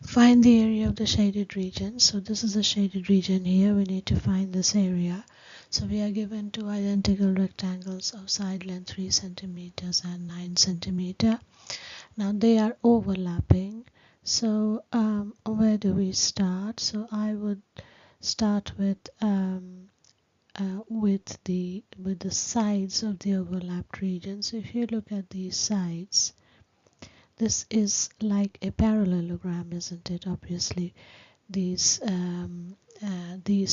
Find the area of the shaded region. So this is the shaded region here. We need to find this area. So we are given two identical rectangles of side length 3 centimeters and 9 centimeter. Now they are overlapping. So where do we start? So I would start with the sides of the overlapped region. So if you look at these sides, this is like a parallelogram, isn't it? Obviously, these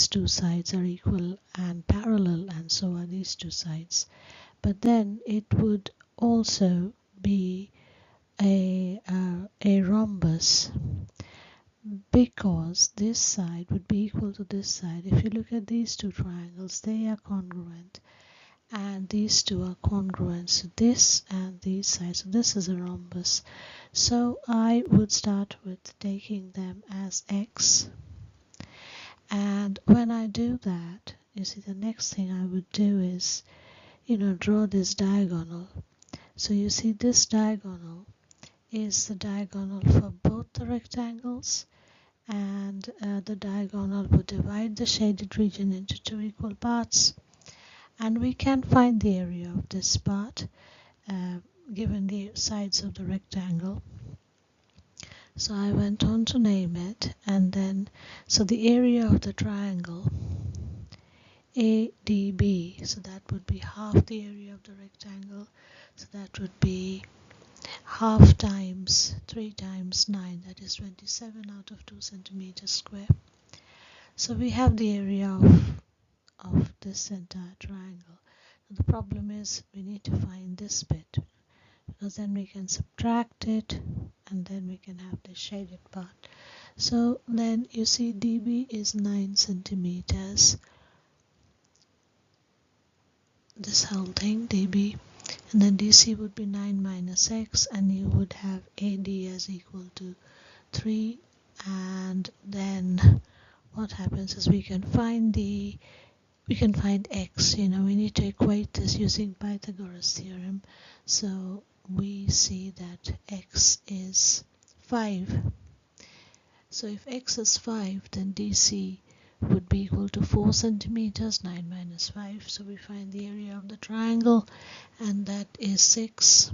two sides are equal and parallel, and so are these two sides. But then it would also be a rhombus, because this side would be equal to this side. If you look at these two triangles, they are congruent, and these two are congruent. So this and these sides. So this is a rhombus. So I would start with taking them as x. And when I do that, you see, the next thing I would do is, draw this diagonal. So you see, this diagonal is the diagonal for both the rectangles, and the diagonal would divide the shaded region into two equal parts. And we can find the area of this part given the sides of the rectangle. So I went on to name it, and then so the area of the triangle ADB, so that would be half the area of the rectangle. So that would be half times 3 times 9, that is 27 out of 2 centimeters square. So we have the area of this entire triangle. The problem is we need to find this bit, because then we can subtract it and then we can have the shaded part. So then you see, dB is 9 centimeters, this whole thing dB, and then dC would be 9 minus x, and you would have AD as equal to 3. And then what happens is we can find x. We need to equate this using Pythagoras theorem. So we see that x is 5. So if x is 5, then dc would be equal to 4 centimeters, 9 minus 5. So we find the area of the triangle, and that is 6.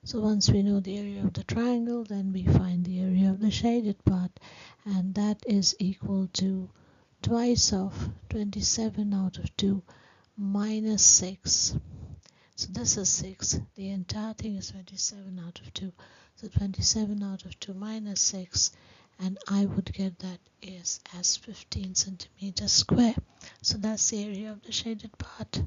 So once we know the area of the triangle, then we find the area of the shaded part, and that is equal to twice of 27 out of 2 minus 6. So this is 6. The entire thing is 27 out of 2. So 27 out of 2 minus 6, and I would get that is as 15 centimeters square. So that's the area of the shaded part.